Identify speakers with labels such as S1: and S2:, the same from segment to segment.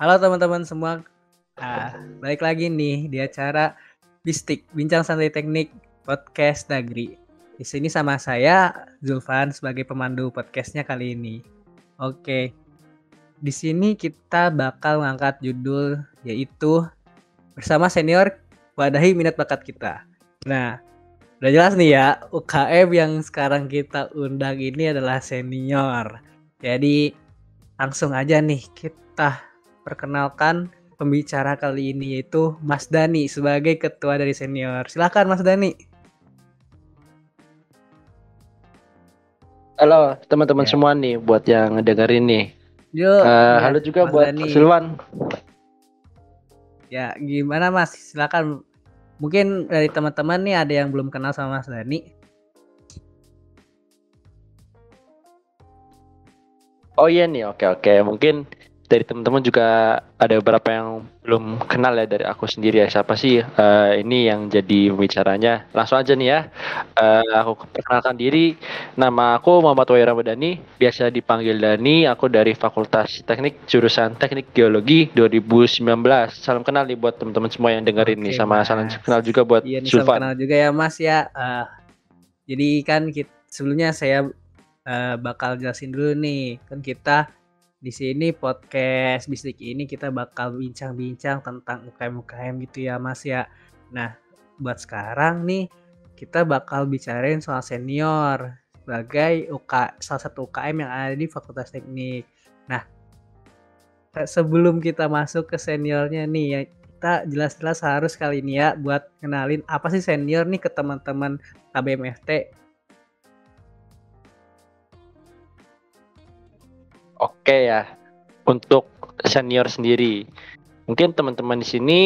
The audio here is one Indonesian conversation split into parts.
S1: Halo teman-teman semua, balik lagi nih di acara Bistik, Bincang Santai Teknik Podcast Dagri. Di sini sama saya Zulfan sebagai pemandu podcastnya kali ini. Oke, di sini kita bakal ngangkat judul yaitu bersama senior wadahi minat bakat kita. Nah, udah jelas nih ya, UKM yang sekarang kita undang ini adalah senior. Jadi langsung aja nih kita perkenalkan pembicara kali ini yaitu Mas Dani sebagai ketua dari senior. Silakan Mas Dani.
S2: Halo teman-teman semua nih buat yang ngedengerin nih.
S1: Yuk,
S2: Halo juga
S1: Mas
S2: buat
S1: Dani.
S2: Silvan.
S1: Ya, gimana Mas? Silakan. Mungkin dari teman-teman nih ada yang belum kenal sama Mas Dani.
S2: Oh iya nih, oke. Mungkin dari teman-teman juga ada beberapa yang belum kenal ya dari aku sendiri ya. Siapa sih ini yang jadi pembicaranya? Langsung aja nih ya. Aku perkenalkan diri. Nama aku Muhammad Wahyu Ramadhani, biasa dipanggil Dani. Aku dari Fakultas Teknik jurusan Teknik Geologi 2019. Salam kenal nih buat teman-teman semua yang dengerin nih, sama salam kenal juga buat
S1: Iya nih, salam
S2: Zulfan.
S1: kenal juga ya Mas ya. Jadi kan sebelumnya saya bakal jelasin dulu nih, kan kita di sini podcast Bistik ini kita bakal bincang-bincang tentang UKM-UKM gitu ya Mas ya. Nah, buat sekarang nih kita bakal bicarain soal senior sebagai salah satu UKM yang ada di Fakultas Teknik. Nah, sebelum kita masuk ke seniornya nih ya, kita jelas-jelas harus kali ini ya buat kenalin apa sih senior nih ke teman-teman KBMFT.
S2: Oke ya, untuk senior sendiri, mungkin teman-teman di sini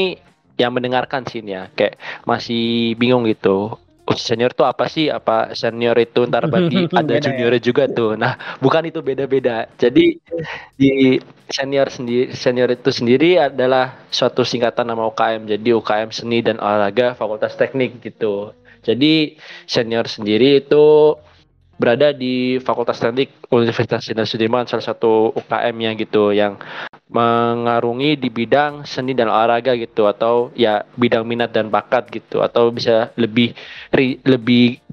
S2: yang mendengarkan sini ya, kayak masih bingung gitu. Senior tuh apa sih? Apa senior itu ntar berarti ada
S1: Beda ya.
S2: juniornya juga tuh. Nah, bukan itu, beda-beda. Jadi di senior itu sendiri adalah suatu singkatan nama UKM. Jadi UKM Seni dan Olahraga Fakultas Teknik gitu. Jadi senior sendiri itu berada di Fakultas Teknik Universitas Jenderal Sudirman, salah satu UKM-nya gitu, yang mengarungi di bidang seni dan olahraga gitu, atau ya bidang minat dan bakat gitu, atau bisa lebih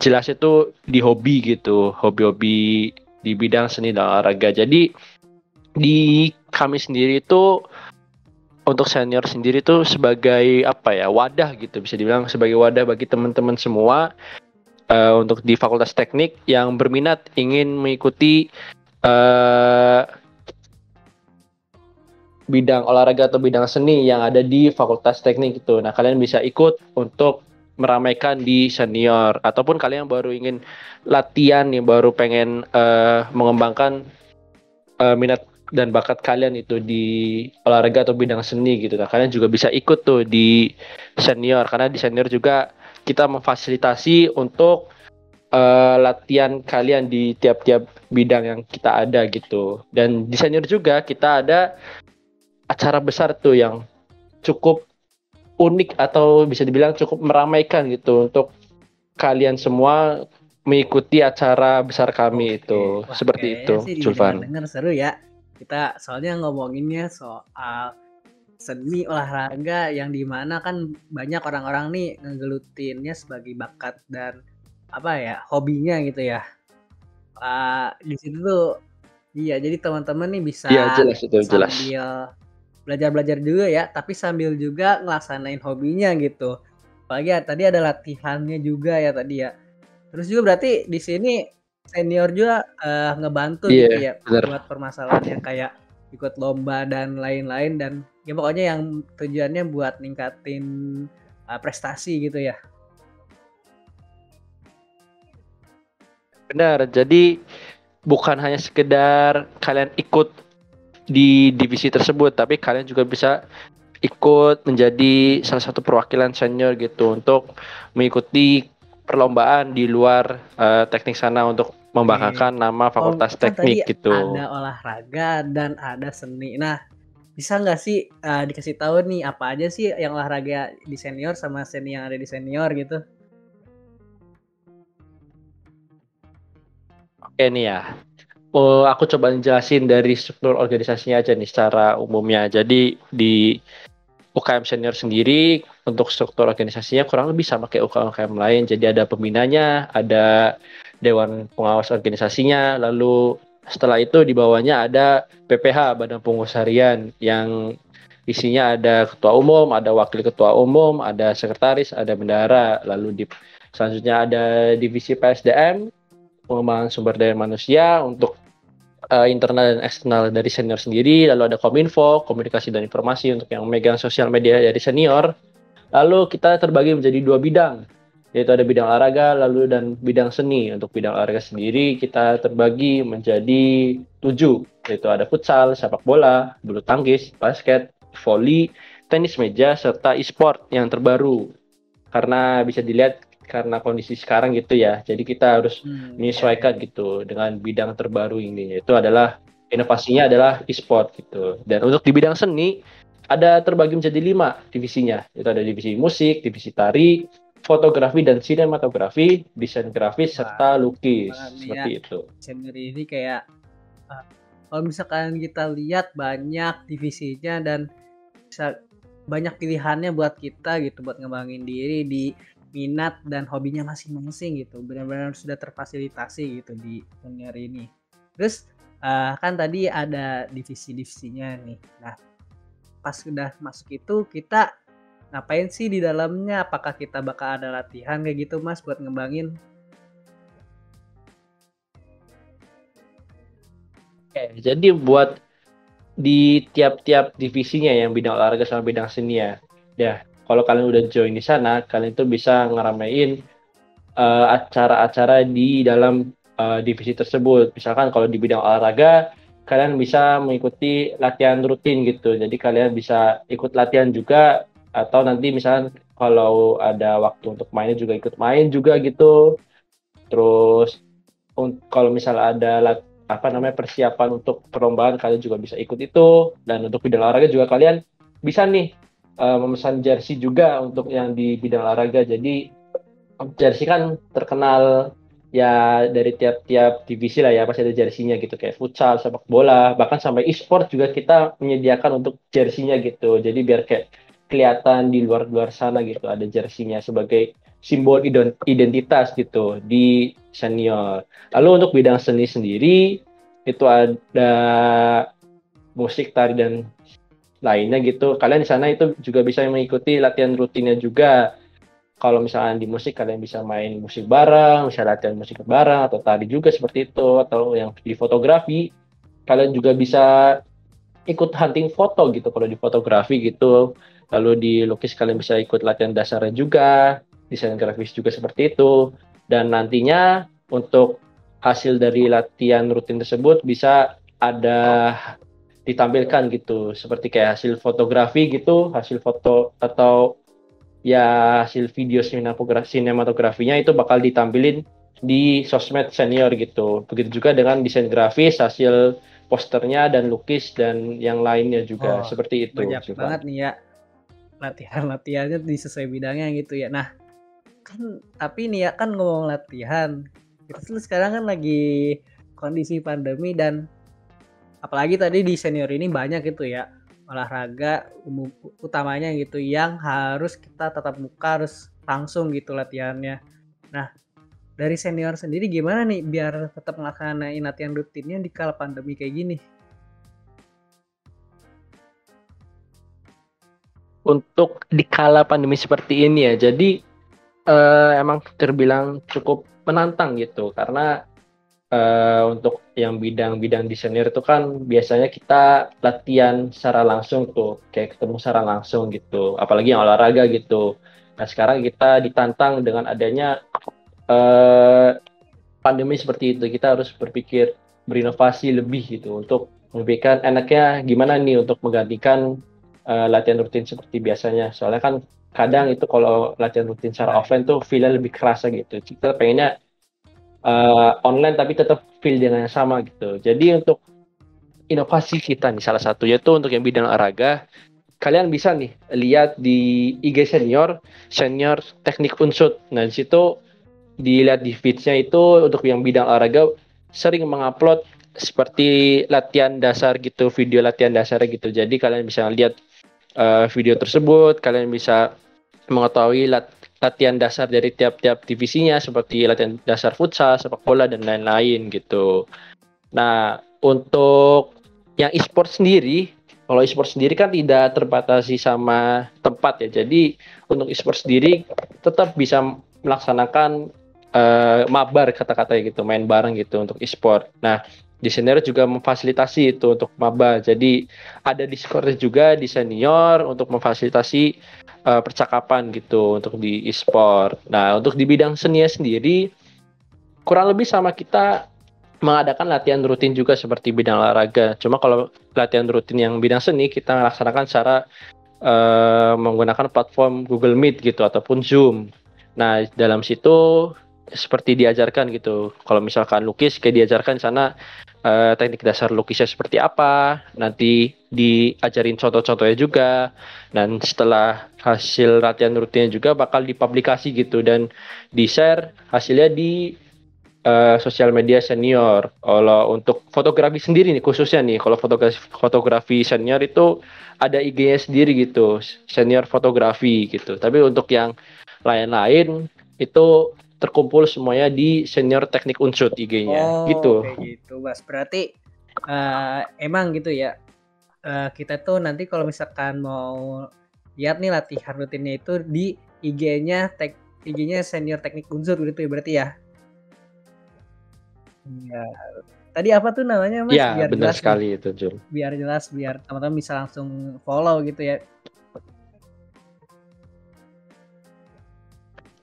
S2: jelas itu di hobi gitu, hobi-hobi di bidang seni dan olahraga. Jadi di kami sendiri itu, untuk senior sendiri tuh sebagai apa ya, wadah gitu, bisa dibilang sebagai wadah bagi teman-teman semua untuk di Fakultas Teknik yang berminat ingin mengikuti bidang olahraga atau bidang seni yang ada di Fakultas Teknik itu. Nah, kalian bisa ikut untuk meramaikan di senior, ataupun kalian yang baru ingin latihan nih, baru pengen mengembangkan minat dan bakat kalian itu di olahraga atau bidang seni gitu. Nah, kalian juga bisa ikut tuh di senior, karena di senior juga kita memfasilitasi untuk latihan kalian di tiap-tiap bidang yang kita ada gitu. Dan di senior juga kita ada acara besar tuh yang cukup unik atau bisa dibilang cukup meramaikan gitu untuk kalian semua mengikuti acara besar kami itu.
S1: Wah,
S2: Seperti
S1: kayaknya
S2: itu,
S1: sih
S2: Julvan.
S1: didengar-dengar seru ya. Kita soalnya ngomonginnya soal seni olahraga yang dimana kan banyak orang-orang nih ngegelutinnya sebagai bakat dan apa ya, hobinya gitu ya. Di situ tuh iya, jadi teman-teman nih bisa
S2: Iya, jelas itu, jelas.
S1: sambil belajar-belajar juga ya, tapi sambil juga ngelaksanain hobinya gitu. Apalagi tadi ada latihannya juga ya tadi ya. Terus juga berarti di sini senior juga ngebantu gitu
S2: Iya,
S1: ya
S2: benar.
S1: buat permasalahan yang kayak ikut lomba dan lain-lain, dan ya pokoknya yang tujuannya buat ningkatin prestasi gitu ya.
S2: Benar. Jadi bukan hanya sekedar kalian ikut di divisi tersebut, tapi kalian juga bisa ikut menjadi salah satu perwakilan senior gitu untuk mengikuti perlombaan di luar teknik sana untuk
S1: Oke.
S2: membanggakan nama Fakultas
S1: Kan tadi
S2: Teknik gitu.
S1: ada olahraga dan ada seni. Nah, bisa nggak sih dikasih tahu nih apa aja sih yang olahraga di senior sama seni yang ada di senior gitu?
S2: Oke nih ya. Oh, aku coba jelasin dari struktur organisasinya aja nih secara umumnya. Jadi di UKM senior sendiri untuk struktur organisasinya kurang lebih sama kayak UKM lain. Jadi ada pembinanya, ada dewan pengawas organisasinya, lalu setelah itu di bawahnya ada PPH, Badan Pengusaha Harian, yang isinya ada ketua umum, ada wakil ketua umum, ada sekretaris, ada bendahara, lalu selanjutnya ada divisi PSDM, pengembangan sumber daya manusia untuk internal dan eksternal dari senior sendiri, lalu ada Kominfo, komunikasi dan informasi untuk yang memegang sosial media dari senior. Lalu kita terbagi menjadi dua bidang, yaitu ada bidang olahraga lalu dan bidang seni. Untuk bidang olahraga sendiri kita terbagi menjadi 7, yaitu ada futsal, sepak bola, bulu tangkis, basket, voli, tenis meja, serta e-sport yang terbaru. Karena bisa dilihat karena kondisi sekarang gitu ya, jadi kita harus menyesuaikan gitu dengan bidang terbaru ini, yaitu adalah inovasinya adalah e-sport gitu. Dan untuk di bidang seni ada terbagi menjadi 5 divisinya, itu ada divisi musik, divisi tari, fotografi dan sinematografi, desain grafis, serta lukis. Seperti itu.
S1: Senior ini kayak kalau misalkan kita lihat banyak divisinya dan bisa banyak pilihannya buat kita gitu, buat ngembangin diri di minat dan hobinya masing-masing gitu. Benar-benar sudah terfasilitasi gitu di senior ini. Terus kan tadi ada divisi-divisinya nih. Nah, pas udah masuk itu kita ngapain sih di dalamnya? Apakah kita bakal ada latihan kayak gitu Mas buat ngembangin?
S2: Oke, jadi buat di tiap-tiap divisinya yang bidang olahraga sama bidang seni ya. Kalau kalian udah join di sana, kalian tuh bisa ngeramein acara-acara di dalam divisi tersebut. Misalkan kalau di bidang olahraga, kalian bisa mengikuti latihan rutin gitu. Jadi kalian bisa ikut latihan juga, atau nanti misalkan kalau ada waktu untuk mainnya juga ikut main juga gitu. Terus kalau misalnya ada persiapan untuk perlombaan, kalian juga bisa ikut itu. Dan untuk bidang olahraga juga kalian bisa nih memesan jersey juga untuk yang di bidang olahraga. Jadi jersey kan terkenal ya dari tiap-tiap divisi lah ya, pasti ada jersey-nya gitu, kayak futsal, sepak bola, bahkan sampai e-sport juga kita menyediakan untuk jersey-nya gitu. Jadi biar kayak kelihatan di luar-luar sana gitu, ada jersey-nya sebagai simbol identitas gitu di senior. Lalu untuk bidang seni sendiri itu ada musik, tari dan lainnya gitu. Kalian di sana itu juga bisa mengikuti latihan rutinnya juga. Kalau misalnya di musik kalian bisa main musik bareng, bisa latihan musik bareng, atau tadi juga seperti itu, atau yang di fotografi kalian juga bisa ikut hunting foto gitu kalau di fotografi gitu. Lalu di lukis kalian bisa ikut latihan dasarnya juga, desain grafis juga seperti itu. Dan nantinya untuk hasil dari latihan rutin tersebut bisa ada ditampilkan gitu, seperti kayak hasil fotografi gitu, hasil foto atau ya hasil video sinematografinya itu bakal ditampilin di sosmed senior gitu. Begitu juga dengan desain grafis, hasil posternya dan lukis dan yang lainnya juga. Seperti itu.
S1: Banyak banget nih ya latihan-latihannya sesuai bidangnya gitu ya. Nah, kan tapi nih ya kan ngomong latihan, kita tuh sekarang kan lagi kondisi pandemi dan apalagi tadi di senior ini banyak gitu ya olahraga utamanya gitu yang harus kita tatap muka, harus langsung gitu latihannya. Nah, dari senior sendiri gimana nih biar tetap melaksanain latihan rutinnya di kala pandemi kayak gini?
S2: Untuk di kala pandemi seperti ini ya, jadi emang terbilang cukup menantang gitu, karena untuk yang bidang-bidang desainer itu kan biasanya kita latihan secara langsung tuh, kayak ketemu secara langsung gitu, apalagi yang olahraga gitu. Nah sekarang kita ditantang dengan adanya pandemi seperti itu, kita harus berpikir berinovasi lebih gitu untuk memberikan enaknya gimana nih untuk menggantikan latihan rutin seperti biasanya. Soalnya kan kadang itu kalau latihan rutin secara offline tuh feel-nya lebih kerasa gitu. Kita pengennya online tapi tetap feel dengan yang sama gitu. Jadi untuk inovasi kita nih salah satunya itu untuk yang bidang olahraga, kalian bisa nih lihat di IG senior teknik unsut. Nah di situ dilihat di feeds-nya itu untuk yang bidang olahraga sering mengupload seperti latihan dasar gitu, video latihan dasar gitu. Jadi kalian bisa lihat video tersebut, kalian bisa mengetahui latihan dasar dari tiap-tiap divisinya seperti latihan dasar futsal, sepak bola dan lain-lain gitu. Nah, untuk yang e-sport sendiri, kalau e-sport sendiri kan tidak terbatasi sama tempat ya. Jadi untuk e-sport sendiri tetap bisa melaksanakan mabar kata-katanya gitu, main bareng gitu untuk e-sport. Nah, di senior juga memfasilitasi itu untuk maba. Jadi ada Discord juga di senior untuk memfasilitasi percakapan gitu untuk di e-sport. Nah, untuk di bidang seni sendiri kurang lebih sama kita mengadakan latihan rutin juga seperti bidang olahraga. Cuma kalau latihan rutin yang bidang seni kita melaksanakan secara menggunakan platform Google Meet gitu ataupun Zoom. Nah, dalam situ seperti diajarkan gitu. Kalau misalkan lukis kayak diajarkan di sana teknik dasar lukisnya seperti apa, nanti diajarin contoh-contohnya juga. Dan setelah hasil latihan rutinnya juga bakal dipublikasi gitu dan di-share hasilnya di sosial media senior. Kalau untuk fotografi sendiri nih khususnya nih, kalau fotografi senior itu ada IG-nya sendiri gitu, senior fotografi gitu. Tapi untuk yang lain-lain itu terkumpul semuanya di senior teknik unsur IG-nya
S1: Oh,
S2: gitu.
S1: kayak gitu, Mas. Berarti emang gitu ya. Kita tuh nanti kalau misalkan mau lihat nih latihan rutinnya itu di IG-nya senior teknik unsur gitu ya berarti ya. Iya. Tadi apa tuh namanya, Mas?
S2: Ya,
S1: Biar
S2: benar
S1: jelas nih.
S2: sekali itu, Jul.
S1: Biar jelas, biar teman-teman bisa langsung follow gitu ya.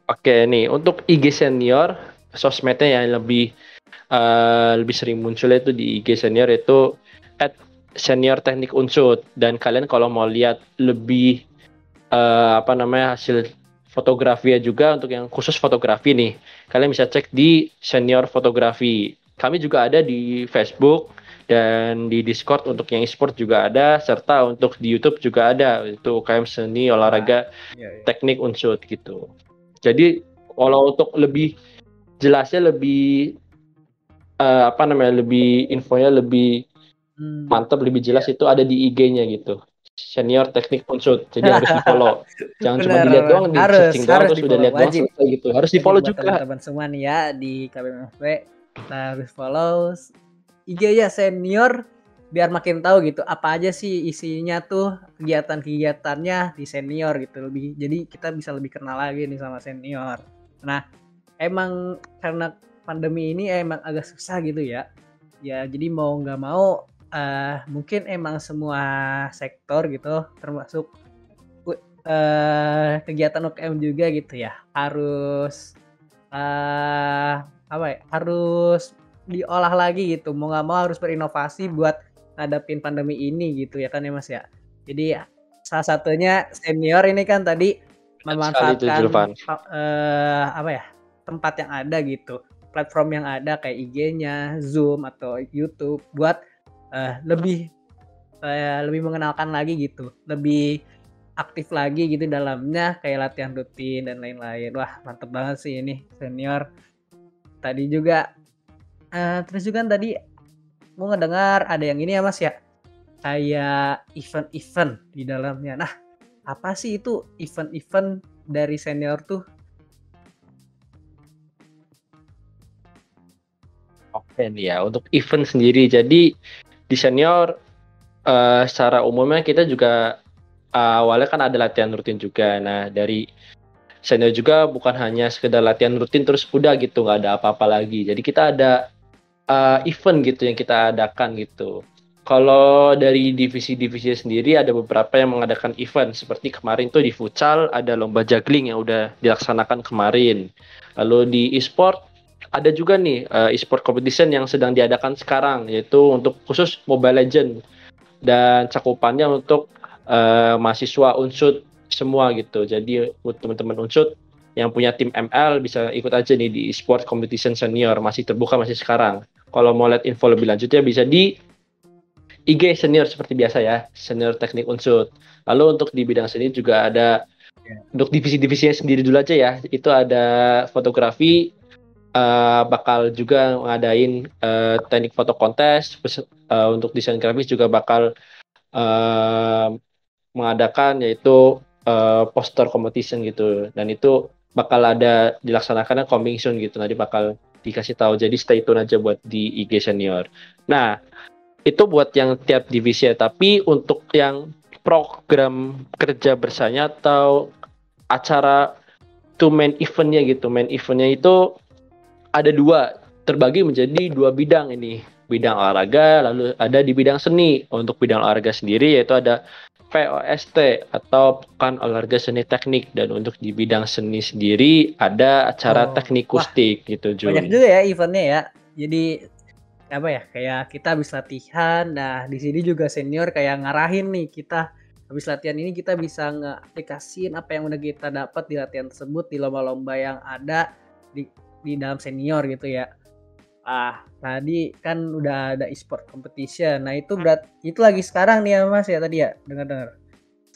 S2: Oke nih, untuk IG senior, sosmednya yang lebih sering muncul itu di IG senior itu @senior teknik unsur. Dan kalian kalau mau lihat lebih apa namanya hasil fotografi juga untuk yang khusus fotografi nih, kalian bisa cek di senior fotografi. Kami juga ada di Facebook dan di Discord untuk yang e-sport juga ada, serta untuk di YouTube juga ada, itu UKM Seni Olahraga
S1: Iya.
S2: Teknik Unsur gitu. Jadi kalau untuk lebih jelasnya lebih apa namanya lebih infonya lebih mantap lebih jelas
S1: Iya.
S2: itu ada di IG-nya gitu. Senior Teknik Unsur. Jadi harus di-follow. Jangan cuma
S1: Bener,
S2: dilihat doang, di
S1: harus
S2: searching doang
S1: harus
S2: terus udah
S1: di-follow,
S2: lihat doang
S1: wajib.
S2: selesai gitu. Harus
S1: Wajib
S2: di-follow
S1: buat
S2: juga.
S1: teman-teman semua nih ya di KBMFB. Kita harus follow IG ya senior biar makin tahu gitu apa aja sih isinya tuh kegiatan-kegiatannya di senior gitu lebih. Jadi kita bisa lebih kenal lagi nih sama senior. Nah, emang karena pandemi ini emang agak susah gitu ya. Ya, jadi mau nggak mau mungkin emang semua sektor gitu termasuk kegiatan UKM juga gitu ya harus apa ya harus diolah lagi gitu mau nggak mau harus berinovasi buat ngadepin pandemi ini gitu ya kan ya Mas ya. Jadi salah satunya senior ini kan tadi
S2: Benar sekali itu
S1: memanfaatkan
S2: Julvan.
S1: apa ya tempat yang ada gitu platform yang ada kayak IG-nya, Zoom atau YouTube buat lebih mengenalkan lagi gitu, lebih aktif lagi gitu dalamnya kayak latihan rutin dan lain-lain. Wah, mantep banget sih ini senior. Tadi juga terus juga kan tadi gue ngedengar ada yang ini ya Mas ya, kayak event-event di dalamnya. Nah, apa sih itu event-event dari senior tuh?
S2: Oke nih ya, untuk event sendiri. Jadi di senior secara umumnya kita juga awalnya kan ada latihan rutin juga. Nah, dari senior juga bukan hanya sekedar latihan rutin terus udah gitu, nggak ada apa-apa lagi. Jadi kita ada event gitu yang kita adakan gitu. Kalau dari divisi-divisi sendiri ada beberapa yang mengadakan event seperti kemarin tuh di futsal ada lomba juggling yang udah dilaksanakan kemarin. Lalu di e-sport ada juga nih e-sport competition yang sedang diadakan sekarang yaitu untuk khusus Mobile Legends dan cakupannya untuk mahasiswa Unsud semua gitu. Jadi buat teman-teman Unsud yang punya tim ML bisa ikut aja nih di e-sport competition senior masih terbuka masih sekarang. Kalau mau lihat info lebih lanjutnya bisa di IG senior seperti biasa ya, senior teknik unsur. Lalu untuk di bidang seni juga ada untuk divisi-divisinya sendiri dulu aja ya. Itu ada fotografi, bakal juga ngadain teknik foto kontes, untuk desain grafis juga bakal eh, mengadakan yaitu poster competition gitu, dan itu bakal ada dilaksanakannya coming soon gitu, nanti bakal dikasih tahu, jadi stay tune aja buat di IG senior. Nah, itu buat yang tiap divisi ya, tapi untuk yang program kerja bersanya atau acara to main eventnya gitu, main eventnya itu ada dua, terbagi menjadi dua bidang ini, bidang olahraga lalu ada di bidang seni. Untuk bidang olahraga sendiri yaitu ada POST atau Pekan Olahraga Seni Teknik, dan untuk di bidang seni sendiri ada acara
S1: Oh,
S2: teknik
S1: wah
S2: kustik gitu
S1: banyak
S2: Jul.
S1: juga ya eventnya ya. Jadi apa ya, kayak kita habis latihan, nah di sini juga senior kayak ngarahin nih kita habis latihan ini kita bisa ngeaplikasiin apa yang udah kita dapat di latihan tersebut di lomba-lomba yang ada di dalam senior gitu ya. Ah, tadi kan udah ada e-sport competition. Nah, itu lagi sekarang nih ya Mas ya tadi ya, dengar-dengar.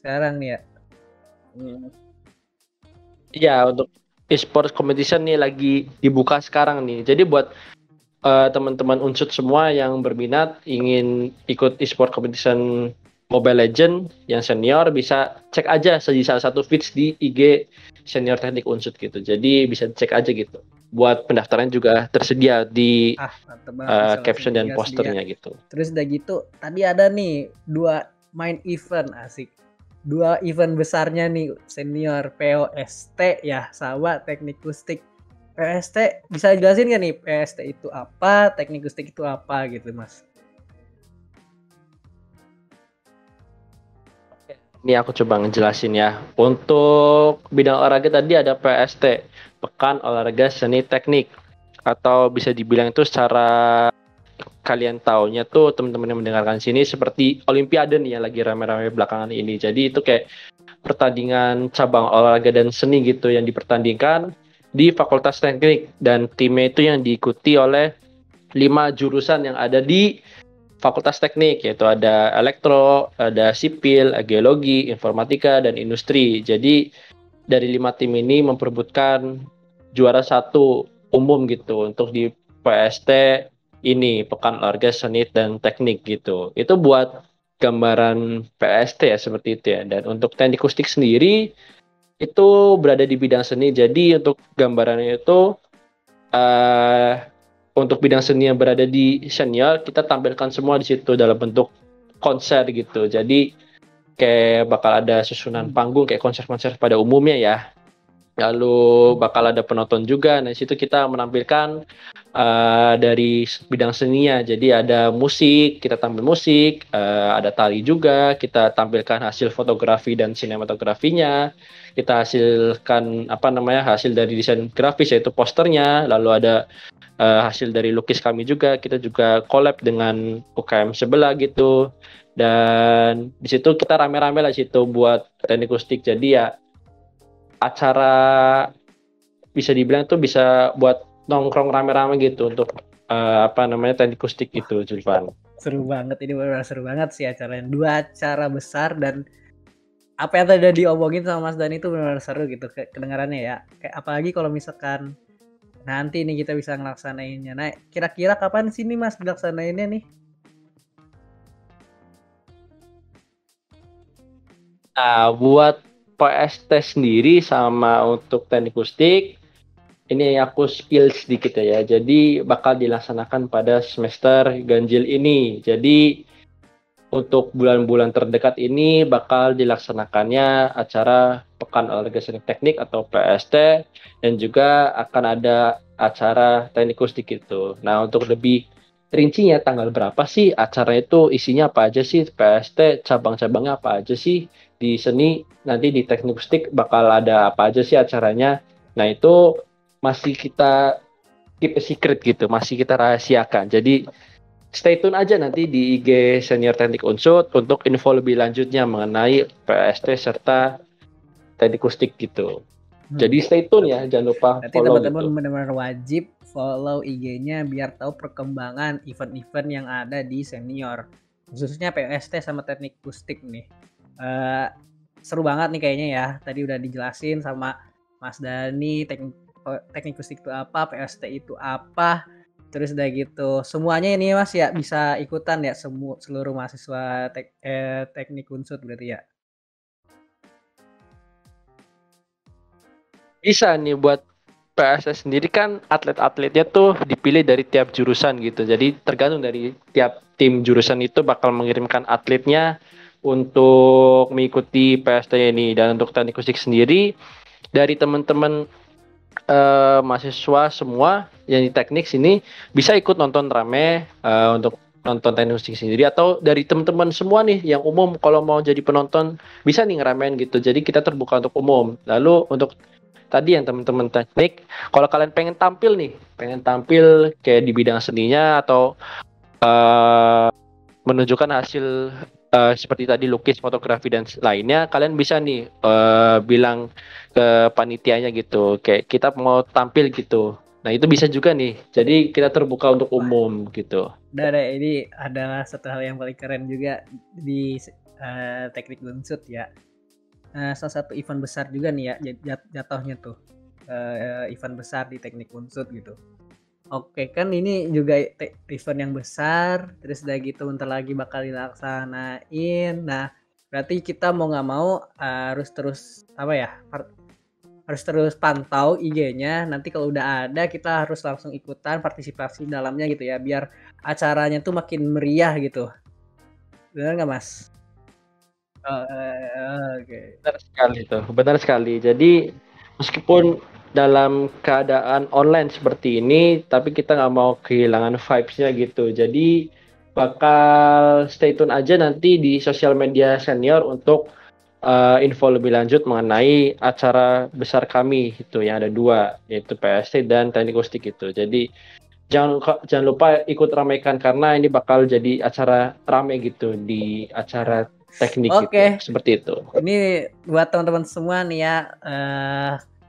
S1: Sekarang nih ya. Hmm.
S2: Ya, untuk e-sport competition nih lagi dibuka sekarang nih. Jadi buat teman-teman unsut semua yang berminat ingin ikut e-sport competition Mobile Legend yang senior, bisa cek aja di salah satu feeds di IG senior teknik unsut gitu. Jadi bisa cek aja gitu. Buat pendaftaran juga tersedia di
S1: Ah, mantep banget bisa langsung
S2: caption dan
S1: tinggal sedia.
S2: posternya gitu.
S1: Terus udah gitu, tadi ada nih 2 main event asik. 2 event besarnya nih senior POST ya sama teknik kustik. POST bisa jelasin gak nih POST itu apa, teknik kustik itu apa gitu Mas?
S2: Ini aku coba ngejelasin ya. Untuk bidang olahraga tadi ada PST, Pekan Olahraga Seni Teknik. Atau bisa dibilang itu secara kalian taunya tuh, teman-teman yang mendengarkan sini, seperti Olimpiade nih yang lagi rame-rame belakangan ini. Jadi itu kayak pertandingan cabang olahraga dan seni gitu yang dipertandingkan di Fakultas Teknik, dan timnya itu yang diikuti oleh 5 jurusan yang ada di Fakultas Teknik, yaitu ada elektro, ada sipil, geologi, informatika, dan industri. Jadi dari 5 tim ini memperebutkan juara satu umum gitu untuk di PST ini, Pekan Olahraga Seni dan Teknik gitu. Itu buat gambaran PST ya, seperti itu ya. Dan untuk teknik akustik sendiri itu berada di bidang seni. Jadi untuk gambarannya itu uh, untuk bidang seni yang berada di senior, kita tampilkan semua di situ dalam bentuk konser gitu. Jadi kayak bakal ada susunan panggung kayak konser-konser pada umumnya ya. Lalu bakal ada penonton juga. Nah, di situ kita menampilkan dari bidang seninya. Jadi ada musik, kita tampil musik, ada tari juga, kita tampilkan hasil fotografi dan sinematografinya. Kita hasilkan apa namanya, hasil dari desain grafis yaitu posternya. Lalu ada hasil dari lukis kami juga. Kita juga collab dengan UKM sebelah gitu. Dan di situ kita rame-rame lah situ buat teknik akustik. Jadi ya acara bisa dibilang tuh bisa buat nongkrong rame-rame gitu untuk apa namanya teknik akustik itu, Julvan.
S1: Seru banget ini, benar seru banget sih acaranya. 2 acara besar dan apa yang tadi udah diomongin sama Mas Dani itu benar-benar seru gitu kedengarannya ya. Kayak apalagi kalau misalkan nanti nih kita bisa ngelaksanainnya. Nah, kira-kira kapan sih nih Mas dilaksanainnya nih?
S2: Nah, buat PST sendiri sama untuk teknik akustik, ini aku spill sedikit ya. Jadi bakal dilaksanakan pada semester ganjil ini. Jadi untuk bulan-bulan terdekat ini bakal dilaksanakannya acara Pekan Olahraga Seni Teknik atau PST, dan juga akan ada acara teknik akustik itu. Nah, untuk lebih rincinya tanggal berapa sih acara itu, isinya apa aja sih, PST cabang-cabangnya apa aja sih, di seni nanti di teknik akustik bakal ada apa aja sih acaranya. Nah, itu masih kita keep a secret gitu, masih kita rahasiakan. Jadi stay tune aja nanti di IG Senior Teknik Unsut untuk info lebih lanjutnya mengenai PST serta teknik akustik gitu. Jadi stay tune ya, jangan lupa
S1: Berarti
S2: follow
S1: teman-teman
S2: gitu.
S1: benar-benar wajib follow IG-nya biar tahu perkembangan event-event yang ada di senior. Khususnya PST sama teknik akustik nih. Seru banget nih kayaknya ya. Tadi udah dijelasin sama Mas Dani teknik akustik itu apa, PST itu apa, terus udah gitu semuanya ini Mas ya bisa ikutan ya seluruh mahasiswa teknik Unsut berarti ya?
S2: Bisa nih buat PSS sendiri kan atlet-atletnya tuh dipilih dari tiap jurusan gitu. Jadi tergantung dari tiap tim jurusan itu bakal mengirimkan atletnya untuk mengikuti PST ini. Dan untuk teknik musik sendiri dari teman-teman mahasiswa semua yang di teknik sini bisa ikut nonton rame untuk nonton teknik musik sendiri, atau dari teman-teman semua nih yang umum kalau mau jadi penonton bisa nih ngeramein gitu. Jadi kita terbuka untuk umum. Lalu untuk tadi yang teman-teman teknik, kalau kalian pengen tampil kayak di bidang seninya atau menunjukkan hasil seperti tadi lukis, fotografi dan lainnya, kalian bisa nih bilang ke panitianya gitu, kayak kita mau tampil gitu. Nah itu bisa juga nih. Jadi kita terbuka untuk umum gitu.
S1: Udah ini adalah satu hal yang paling keren juga di teknik Unsut ya. Salah satu event besar juga nih ya jatuhnya tuh event besar di teknik Unsut gitu. Oke kan ini juga event yang besar, terus udah gitu bentar lagi bakal dilaksanain. Nah berarti kita mau nggak mau harus terus apa ya harus terus pantau IG-nya. Nanti kalau udah ada kita harus langsung ikutan partisipasi dalamnya gitu ya, biar acaranya tuh makin meriah gitu. Benar nggak Mas? Oke.
S2: Benar sekali tuh, benar sekali. Jadi meskipun dalam keadaan online seperti ini, tapi kita nggak mau kehilangan vibes-nya gitu. Jadi bakal stay tune aja nanti di sosial media senior untuk info lebih lanjut mengenai acara besar kami itu yang ada dua, yaitu PST dan teknik akustik itu. Jadi jangan lupa ikut ramaikan karena ini bakal jadi acara rame gitu di acara teknik gitu.
S1: Oke.
S2: Seperti itu.
S1: Ini buat teman-teman semua nih ya.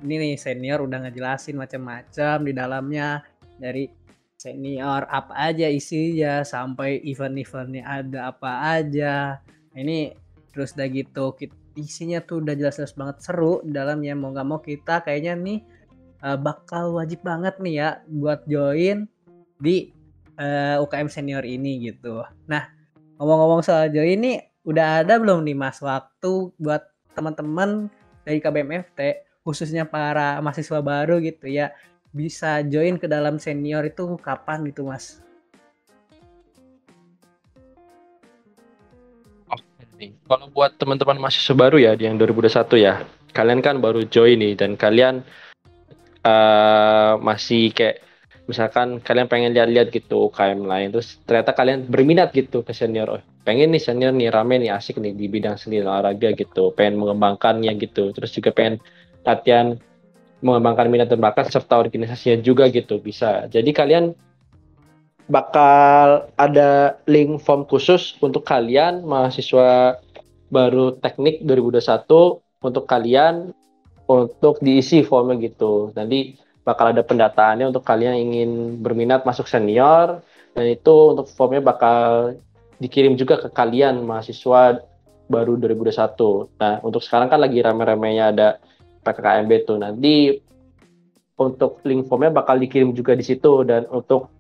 S1: Ini nih senior udah ngejelasin macam-macam di dalamnya, dari senior apa aja isinya sampai event-eventnya ada apa aja. Nah, ini terus udah gitu isinya tuh udah jelas-jelas banget seru di dalamnya. Mau nggak mau kita kayaknya nih bakal wajib banget nih ya buat join di UKM senior ini gitu. Nah ngomong-ngomong soal join nih, udah ada belum nih Mas waktu buat teman-teman dari KBMFT khususnya para mahasiswa baru gitu ya bisa join ke dalam senior itu kapan gitu Mas?
S2: Oke nih. Kalau buat teman-teman mahasiswa baru ya, di yang 2021 ya, kalian kan baru join nih dan kalian masih kayak misalkan kalian pengen lihat-lihat gitu UKM lain, terus ternyata kalian berminat gitu ke senior, oh, pengen nih senior nih rame nih asik nih di bidang seni dan olahraga gitu, pengen mengembangkannya gitu, terus juga pengen latihan mengembangkan minat dan bakat serta organisasinya juga gitu, bisa. Jadi kalian bakal ada link form khusus untuk kalian mahasiswa baru teknik 2021 untuk kalian untuk diisi formnya gitu. Nanti bakal ada pendataannya untuk kalian yang ingin berminat masuk senior, dan itu untuk formnya bakal dikirim juga ke kalian mahasiswa baru 2021. Nah, untuk sekarang kan lagi rame-ramenya ada PKKMB tuh. Nanti untuk link formnya bakal dikirim juga di situ, dan untuk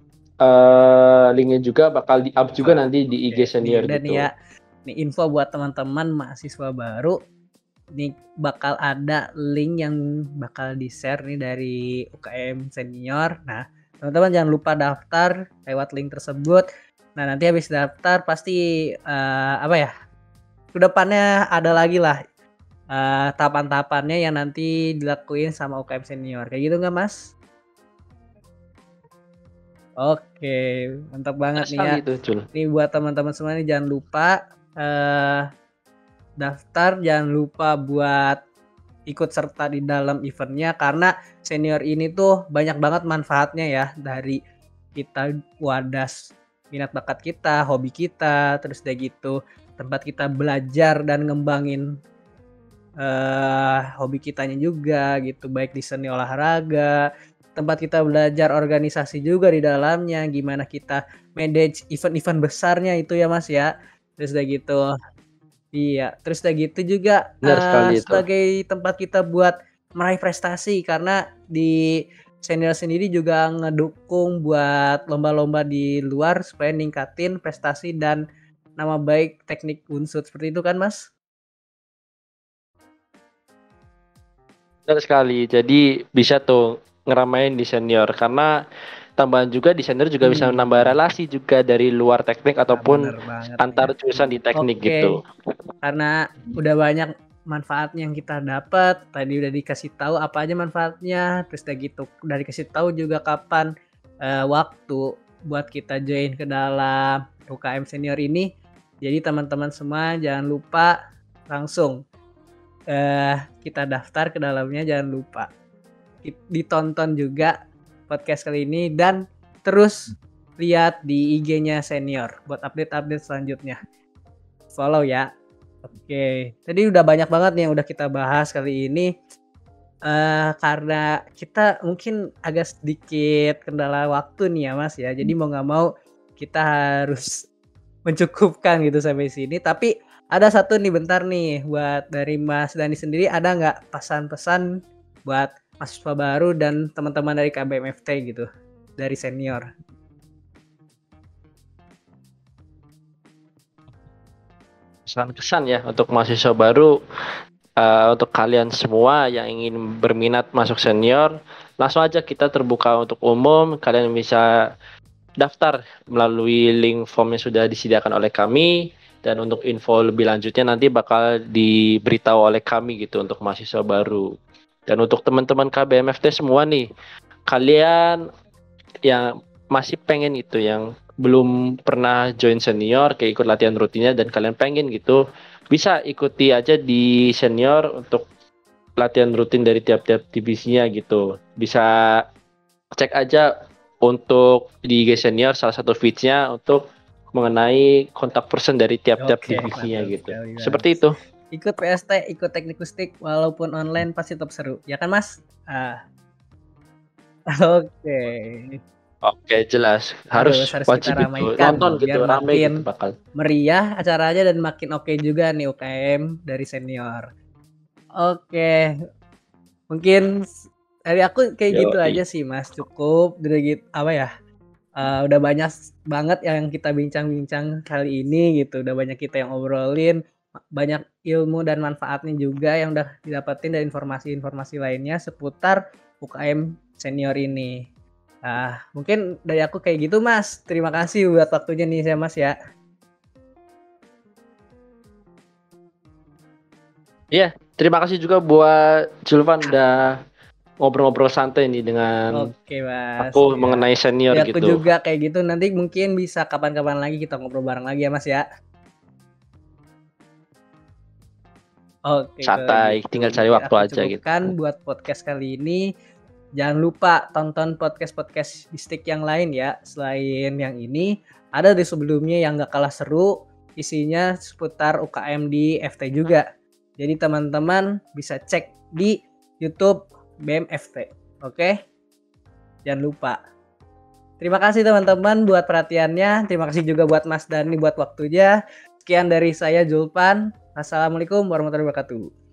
S2: linknya juga bakal di-up juga nanti di IG senior
S1: nih,
S2: gitu.
S1: nih ya, nih info buat teman-teman mahasiswa baru. Nih bakal ada link yang bakal di-share nih dari UKM senior. Nah, teman-teman jangan lupa daftar lewat link tersebut. Nah, nanti habis daftar pasti apa ya? Kedepannya ada lagi lah tahapan-tahapannya yang nanti dilakuin sama UKM senior. Kayak gitu nggak, Mas? Oke, mantap banget nih ya. Nih buat teman-teman semua nih jangan lupa daftar, jangan lupa buat ikut serta di dalam eventnya karena senior ini tuh banyak banget manfaatnya ya, dari kita wadas minat bakat kita, hobi kita, terus udah gitu tempat kita belajar dan ngembangin hobi kitanya juga gitu, baik di seni olahraga, tempat kita belajar organisasi juga di dalamnya, gimana kita manage event-event besarnya itu ya Mas ya. Terus udah gitu iya, terus udah gitu juga sebagai tempat kita buat meraih prestasi, karena di senior sendiri juga ngedukung buat lomba-lomba di luar supaya ningkatin prestasi dan nama baik teknik unsur, seperti itu kan Mas?
S2: Benar sekali. Jadi bisa tuh ngeramain di senior karena tambahan juga di senior juga bisa menambah
S1: Hmm.
S2: relasi juga dari luar teknik
S1: Nah,
S2: ataupun
S1: bener banget nih ya.
S2: antar jurusan di teknik gitu.
S1: Oke, karena udah banyak manfaatnya yang kita dapat, tadi udah dikasih tahu apa aja manfaatnya, terus udah gitu udah dikasih tahu juga kapan waktu buat kita join ke dalam UKM senior ini. Jadi teman-teman semua jangan lupa langsung kita daftar ke dalamnya, jangan lupa ditonton juga podcast kali ini dan terus lihat di IG-nya senior buat update-update selanjutnya. Follow ya. Oke, tadi udah banyak banget nih yang udah kita bahas kali ini. Karena kita mungkin agak sedikit kendala waktu nih ya Mas ya. Jadi mau nggak mau kita harus mencukupkan gitu sampai sini. Tapi ada satu nih bentar nih buat dari Mas Dani sendiri, ada nggak pesan-pesan buat mahasiswa baru dan teman-teman dari KBMFT gitu dari senior?
S2: Kesan-kesan ya untuk mahasiswa baru, untuk kalian semua yang ingin berminat masuk senior, langsung aja kita terbuka untuk umum. Kalian bisa daftar melalui link form yang sudah disediakan oleh kami. Dan untuk info lebih lanjutnya nanti bakal diberitahu oleh kami gitu untuk mahasiswa baru. Dan untuk teman-teman KBMFT semua nih, kalian yang masih pengen itu, yang belum pernah join senior, kayak ikut latihan rutinnya dan kalian pengen gitu, bisa ikuti aja di senior untuk latihan rutin dari tiap-tiap divisinya gitu. Bisa cek aja untuk di IG senior salah satu feeds-nya untuk mengenai kontak person dari tiap-tiap
S1: Oke,
S2: divisinya
S1: mantap
S2: gitu.
S1: sekali
S2: Seperti
S1: Mas.
S2: itu.
S1: Ikut PST, ikut teknik akustik walaupun online pasti tetap seru. Ya kan Mas? Oke.
S2: Oke, jelas.
S1: Harus kita
S2: Wajib itu.
S1: ramaikan
S2: Nonton
S1: dong biar
S2: gitu, rame gitu
S1: makin
S2: bakal.
S1: meriah acaranya dan makin oke juga nih UKM dari senior. Oke, mungkin dari aku kayak gitu
S2: Yoi.
S1: aja sih Mas, cukup dari apa ya, udah banyak banget yang kita bincang-bincang kali ini gitu, udah banyak kita yang obrolin, banyak ilmu dan manfaatnya juga yang udah didapetin dari informasi-informasi lainnya seputar UKM senior ini. Mungkin dari aku kayak gitu Mas, terima kasih buat waktunya nih ya Mas ya.
S2: Iya, terima kasih juga buat Julvan udah ngobrol-ngobrol santai nih dengan
S1: Oke Mas,
S2: aku
S1: ya.
S2: mengenai senior
S1: Dari aku
S2: gitu.
S1: juga kayak gitu, nanti mungkin bisa kapan-kapan lagi kita ngobrol bareng lagi ya Mas ya. Oke kalau
S2: Santai,
S1: gitu
S2: tinggal cari
S1: mungkin
S2: waktu
S1: aku
S2: aja gitu.
S1: cukupkan buat podcast kali ini. Jangan lupa tonton podcast-podcast Bistik yang lain ya. Selain yang ini, ada di sebelumnya yang gak kalah seru, isinya seputar UKM di FT juga. Jadi teman-teman bisa cek di YouTube BMFT. Oke? Jangan lupa. Terima kasih teman-teman buat perhatiannya. Terima kasih juga buat Mas Dani buat waktunya. Sekian dari saya Julpan. Assalamualaikum warahmatullahi wabarakatuh.